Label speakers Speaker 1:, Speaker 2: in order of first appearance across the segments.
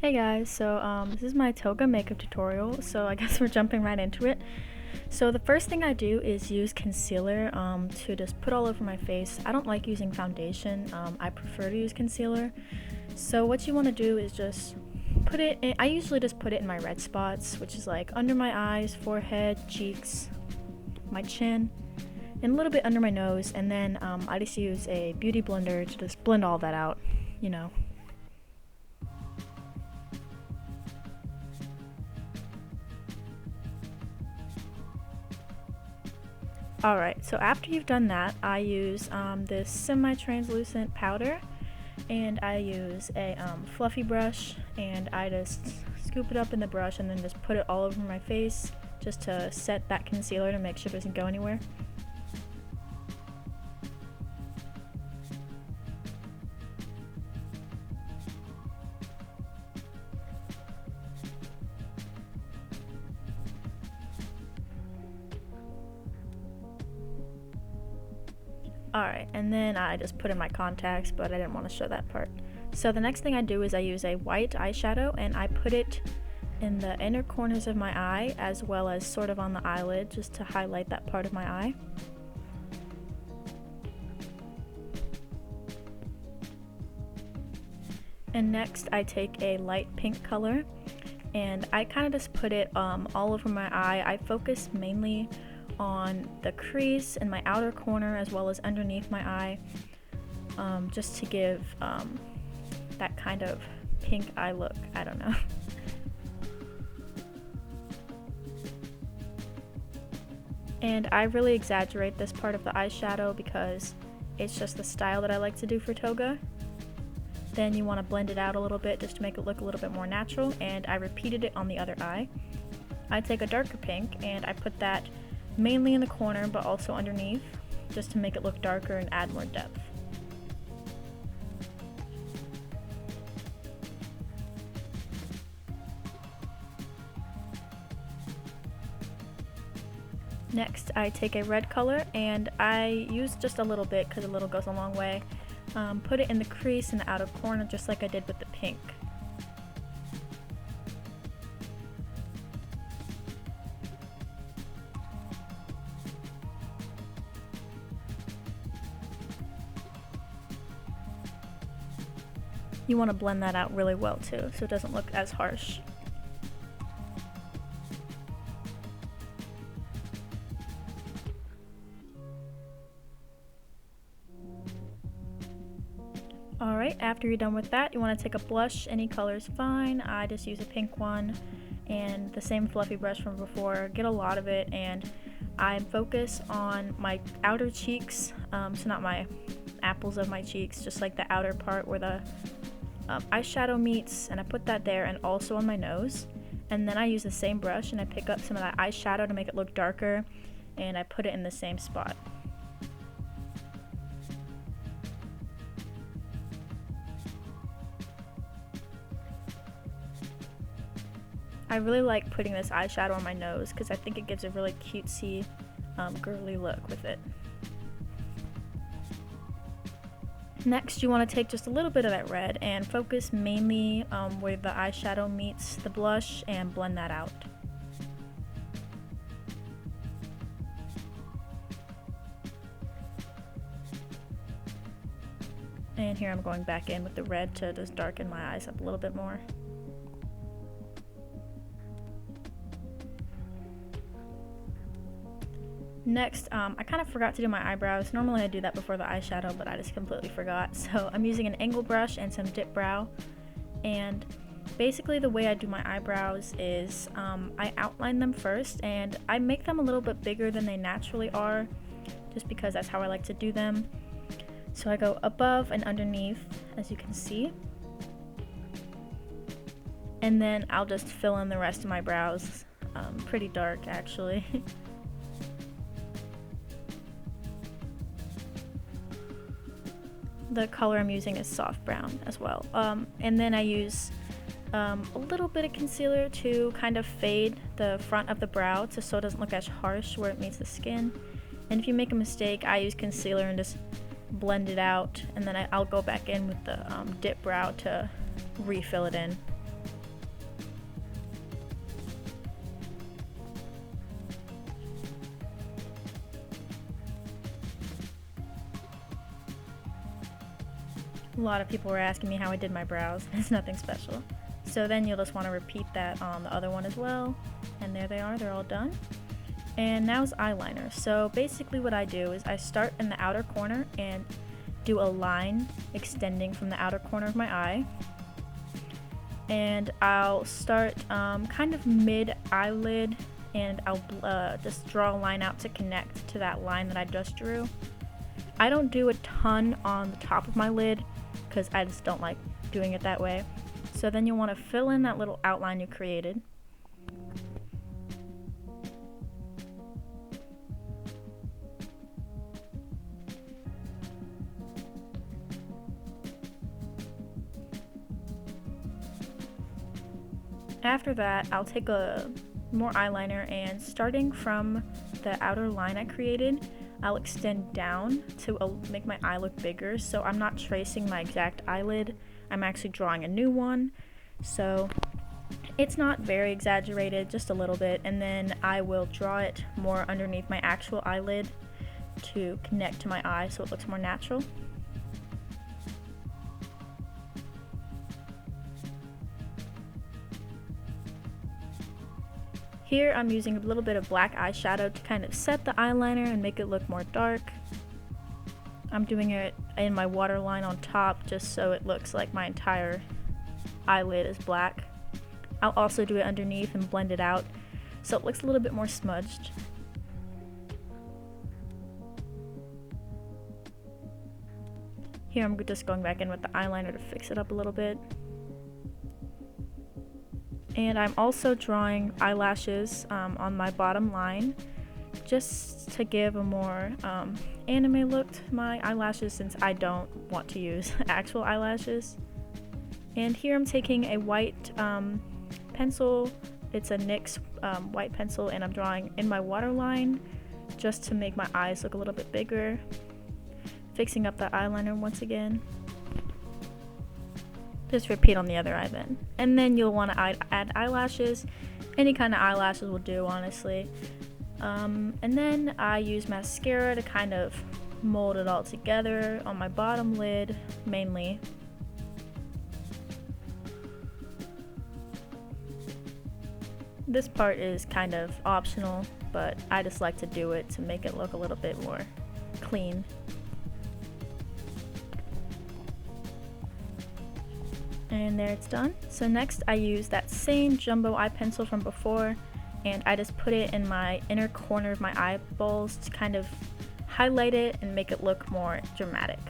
Speaker 1: Hey guys, this is my toga makeup tutorial, so I guess we're jumping right into it. So the first thing I do is use concealer to just put all over my face. I don't like using foundation, I prefer to use concealer. So what you want to do is just put it in, I usually just put it in my red spots, which is like under my eyes, forehead, cheeks, my chin, and a little bit under my nose, and then I just use a beauty blender to just blend all that out, you know. Alright, so after you've done that, I use this semi-translucent powder, and I use a fluffy brush, and I just scoop it up in the brush and then just put it all over my face just to set that concealer to make sure it doesn't go anywhere. Alright, and then I just put in my contacts, but I didn't want to show that part. So the next thing I do is I use a white eyeshadow, and I put it in the inner corners of my eye as well as sort of on the eyelid, just to highlight that part of my eye. And next I take a light pink color, and I kind of just put it all over my eye. I focus mainly on the crease in my outer corner as well as underneath my eye, just to give that kind of pink eye look. I don't know. And I really exaggerate this part of the eyeshadow because it's just the style that I like to do for toga. Then you want to blend it out a little bit just to make it look a little bit more natural, and I repeated it on the other eye. I take a darker pink and I put that mainly in the corner but also underneath, just to make it look darker and add more depth. Next I take a red color, and I use just a little bit because a little goes a long way. Put it in the crease in the outer corner just like I did with the pink. You want to blend that out really well too, so it doesn't look as harsh. Alright, after you're done with that, you want to take a blush. Any color is fine. I just use a pink one and the same fluffy brush from before. Get a lot of it, and I focus on my outer cheeks, so not my apples of my cheeks, just like the outer part where the eyeshadow meets, and I put that there, and also on my nose. And then I use the same brush and I pick up some of that eyeshadow to make it look darker, and I put it in the same spot. I really like putting this eyeshadow on my nose because I think it gives a really cutesy, girly look with it. Next, you want to take just a little bit of that red and focus mainly where the eyeshadow meets the blush and blend that out. And here I'm going back in with the red to just darken my eyes up a little bit more. Next, I kind of forgot to do my eyebrows. Normally I do that before the eyeshadow, but I just completely forgot. So I'm using an angle brush and some dip brow. And basically the way I do my eyebrows is I outline them first, and I make them a little bit bigger than they naturally are, just because that's how I like to do them. So I go above and underneath, as you can see. And then I'll just fill in the rest of my brows. Pretty dark, actually. The color I'm using is soft brown as well. And then I use a little bit of concealer to kind of fade the front of the brow so it doesn't look as harsh where it meets the skin. And if you make a mistake, I use concealer and just blend it out, and then I'll go back in with the dip brow to refill it in. A lot of people were asking me how I did my brows. It's nothing special. So then you'll just want to repeat that on the other one as well. And there they are, they're all done. And now is eyeliner. So basically what I do is I start in the outer corner and do a line extending from the outer corner of my eye. And I'll start kind of mid eyelid, and I'll just draw a line out to connect to that line that I just drew. I don't do a ton on the top of my lid because I just don't like doing it that way. So then you'll want to fill in that little outline you created. After that, I'll take more eyeliner, and starting from the outer line I created, I'll extend down to make my eye look bigger. So I'm not tracing my exact eyelid, I'm actually drawing a new one. So it's not very exaggerated, just a little bit, and then I will draw it more underneath my actual eyelid to connect to my eye so it looks more natural. Here I'm using a little bit of black eyeshadow to kind of set the eyeliner and make it look more dark. I'm doing it in my waterline on top just so it looks like my entire eyelid is black. I'll also do it underneath and blend it out so it looks a little bit more smudged. Here I'm just going back in with the eyeliner to fix it up a little bit. And I'm also drawing eyelashes on my bottom line just to give a more anime look to my eyelashes, since I don't want to use actual eyelashes. And here I'm taking a white pencil. It's a NYX white pencil, and I'm drawing in my waterline just to make my eyes look a little bit bigger. Fixing up the eyeliner once again. Just repeat on the other eye then. And then you'll want to add eyelashes. Any kind of eyelashes will do, honestly. And then I use mascara to kind of mold it all together on my bottom lid, mainly. This part is kind of optional, but I just like to do it to make it look a little bit more clean. And there it's done. So next I use that same jumbo eye pencil from before, and I just put it in my inner corner of my eyeballs to kind of highlight it and make it look more dramatic.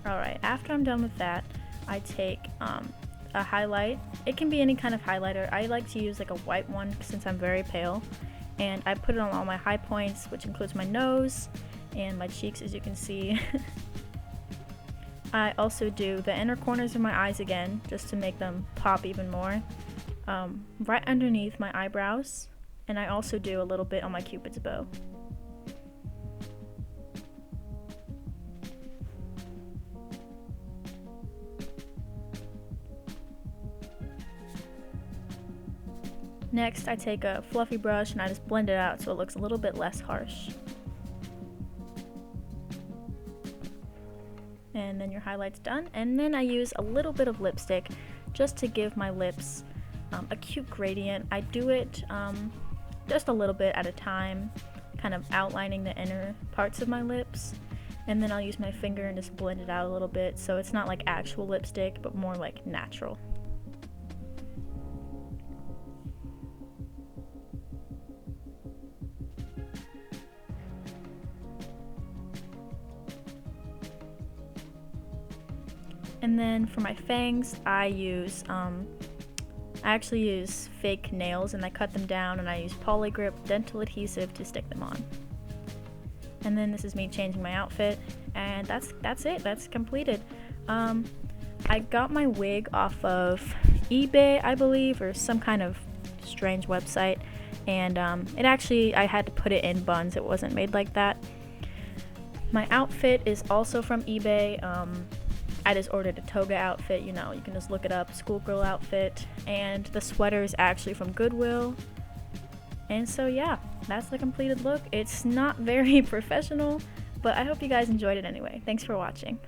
Speaker 1: Alright, after I'm done with that, I take a highlight. It can be any kind of highlighter. I like to use like a white one since I'm very pale. And I put it on all my high points, which includes my nose and my cheeks, as you can see. I also do the inner corners of my eyes again, just to make them pop even more, right underneath my eyebrows, and I also do a little bit on my cupid's bow. Next, I take a fluffy brush and I just blend it out so it looks a little bit less harsh. And then your highlight's done. And then I use a little bit of lipstick just to give my lips a cute gradient. I do it just a little bit at a time, kind of outlining the inner parts of my lips. And then I'll use my finger and just blend it out a little bit so it's not like actual lipstick, but more like natural. And then for my fangs, I actually use fake nails, and I cut them down, and I use Polygrip dental adhesive to stick them on. And then this is me changing my outfit, and that's it. That's completed. I got my wig off of eBay, I believe, or some kind of strange website, and I had to put it in buns. It wasn't made like that. My outfit is also from eBay. I just ordered a toga outfit, you know, you can just look it up, schoolgirl outfit, and the sweater is actually from Goodwill. And so yeah, that's the completed look. It's not very professional, but I hope you guys enjoyed it anyway. Thanks for watching.